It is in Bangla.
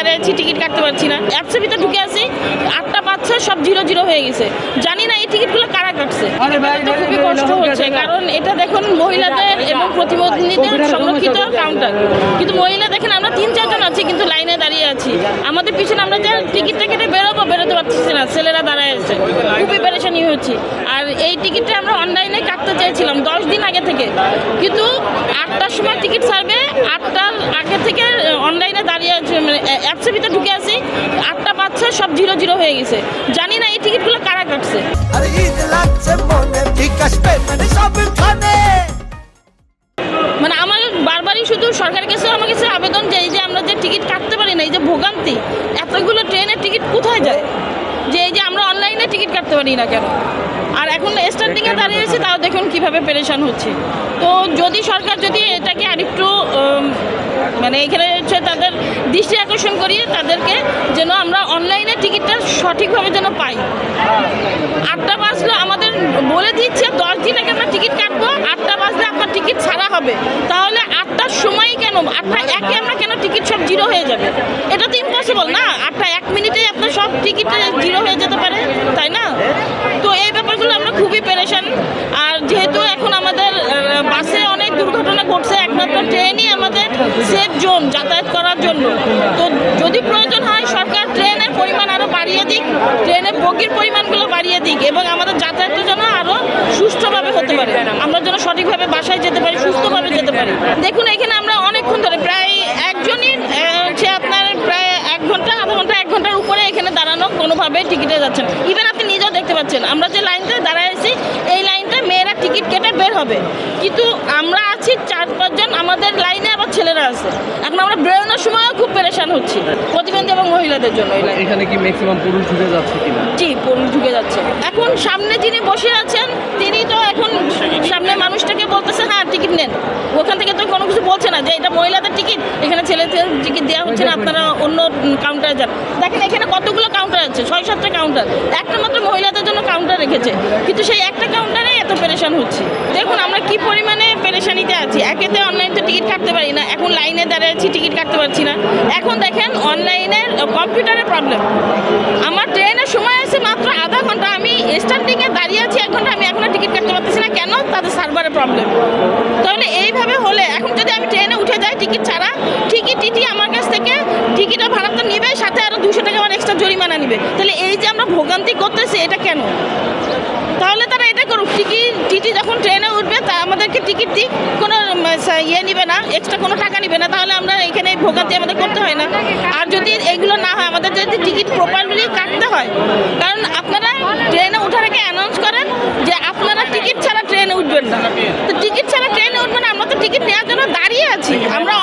দাঁড়িয়ে আছি, টিকিট কাটতে পারছি না। অ্যাপসের ভিতরে ঢুকে আছি, 8টা বাচ্চা সব 0 হয়ে গেছে। জানি না এই টিকিটগুলো কারা কাটছে। খুবই কষ্ট হচ্ছে, কারণ এটা দেখুন মহিলাদের এবং প্রতিবন্ধীদের সংরক্ষিত কাউন্টার, কিন্তু মহিলা দেখেন আমরা 3-4 জন আছি, কিন্তু লাইনে দাঁড়িয়ে আছি। আমাদের পিছনে আমরা যে টিকিটটা কেটে বেরোতে পারতেছি না, ছেলেরা দাঁড়ায় আছে, খুবই পেরেশানি হচ্ছে। আর এই টিকিটটা আমরা অনলাইনে কাটতে চেয়েছিলাম 10 দিন আগে থেকে, কিন্তু 8টার সময় টিকিট ছাড়বে, 8টার আগে থেকে অনলাইনে দাঁড়িয়ে আছে, মানে অ্যাপসের ভিতরে ঢুকে আছি, 8টা বাচ্চা সব 0 হয়ে গেছে। জানি না এই টিকিটগুলো কারা কাটছে। মানে আমার বারবারই শুধু সরকারের কাছে আমার কাছে আবেদন যে এই যে আমরা যে টিকিট কাটতে পারি না, এই যে ভোগান্তি, এতগুলো ট্রেনের টিকিট কোথায় যায়, যে এই যে আমরা অনলাইনে টিকিট কাটতে পারি না কেন। আর এখন স্ট্যান্ডিংয়ে দাঁড়িয়ে আছে, তাও দেখুন কীভাবে পেরেশান হচ্ছে। তো যদি সরকার যদি এটাকে আরেকটু মানে এখানে হচ্ছে তাদের দৃষ্টি আকর্ষণ করিয়ে তাদেরকে যেন আমরা অনলাইনে টিকিটটা সঠিকভাবে যেন পাই। 8টা বাজলো, আমাদের বলে দিচ্ছে 10 দিন আগে আমরা টিকিট কাটবো, 8টা বাজলে আপনার টিকিট ছাড়া হবে। তাহলে 8টার সময় কেন 8টা একে আমরা কেন টিকিট সব 0 হয়ে যাবে? এটা তো ইম্পসিবল না, 8টা 1 মিনিটেই আপনার সব টিকিট 0 হয়ে যেতে পারে, তাই না? তো এই ব্যাপারগুলো আমরা খুবই পেরেশান। আর যেহেতু এখন আমাদের বাসে অনেক দুর্ঘটনা ঘটছে, একমাত্র ট্রেনই আমাদের সেফ জোন যাতায়াত করার জন্য। তো যদি প্রয়োজন হয় সরকার ট্রেনের পরিমাণ আরও বাড়িয়ে দিক, ট্রেনের বগির পরিমাণগুলো বাড়িয়ে দিক, এবং আমাদের যাতায়াতের জন্য আরও সুষ্ঠুভাবে হতে পারে, আমরা যেন সঠিকভাবে বাসায় যেতে পারি, সুস্থভাবে যেতে পারি। দেখুন এখানে আমরা অনেকক্ষণ ধরে প্রায় একজনই সে আপনার প্রায় 1 ঘন্টা, আধা ঘন্টা, 1 ঘন্টার উপরে এখানে দাঁড়ানো, কোনোভাবে টিকিটে যাচ্ছেন। ইভেন আপনি নিজেও দেখতে পাচ্ছেন আমরা যে লাইনটা দাঁড়ায় আছি, এই লাইনটা মেয়েরা টিকিট কেটে বের হবে, কিন্তু আমরা আছি 4-5 জন, আমাদের লাইনে আবার ছেলেরা আছে। এখন আমরা বেরোনোর সময়ও খুব পেরেশান হচ্ছি প্রতিবন্ধী এবং মহিলাদের জন্য। এখানে কি ম্যাক্সিমাম পুরুষ ঢুকে যাচ্ছে কিনা? জি, পুরুষ ঢুকে যাচ্ছে। এখন সামনে যিনি বসে আছেন তিনি তো এখন সামনে মানুষটাকে বলতেছে হ্যাঁ টিকিট নেন, ওখান থেকে তো কোনো কিছু বলছে না যে এটা মহিলাদের টিকিট, এখানে ছেলেদের টিকিট দেওয়া হচ্ছে না, আপনারা অন্য কাউন্টারে যান। দেখেন এখানে কতগুলো কাউন্টার আছে, 6-7টা কাউন্টার, একটা মাত্র মহিলাদের জন্য কাউন্টার রেখেছে, কিন্তু সেই একটা কাউন্টারে এত পেরেশান হচ্ছে। দেখুন আমরা কি পরিমাণে পেরেশানিতে আছি। একেতে অনলাইনে টিকিট কাটতে পারি না, এখন লাইনে দাঁড়িয়ে আছি, টিকিট কাটতে পারছি না। এখন দেখেন অনলাইনের কম্পিউটারের প্রবলেম। আমার ট্রেনের সময় আছে মাত্র আধা ঘন্টা, আমি স্ট্যান্ডিংয়ে দাঁড়িয়ে আছি 1 ঘন্টা, আমি এখনও টিকিট কাটতে পারতেছি না। কেন? তাদের সার্ভারের প্রবলেম। তাহলে এইভাবে হলে এখন যদি আমি ট্রেনে উঠে যাই টিকিট ছাড়া, ঠিকই টিটি আমার কাছ থেকে টিকিটের ভাড়া তো নিবে, সাথে আরও 200 টাকা আমার এক্সট্রা জরিমানা নিবে। তাহলে এই যে আমরা ভোগান্তি করতেছি এটা কেন? তাহলে তারা এটা করুক, টিটি যখন ট্রেনে উঠবে তা আমাদেরকে টিকিট দিক, কোনো ইয়ে নিবে না, এক্সট্রা কোনো টাকা নিবে না, তাহলে আমরা এখানে ভোগান্তি আমাদের করতে হয় না। আর যদি এগুলো না হয়, আমাদের যদি টিকিট প্রপারলি কাটতে হয়, কারণ আপনারা ট্রেনে ওঠার আগে অ্যানাউন্স করেন যে আপনারা টিকিট ছাড়া ট্রেনে উঠবেন না। তো টিকিট ছাড়া ট্রেনে উঠবেন, আমরা তো টিকিট নেওয়ার জন্য দাঁড়িয়ে আছি, আমরা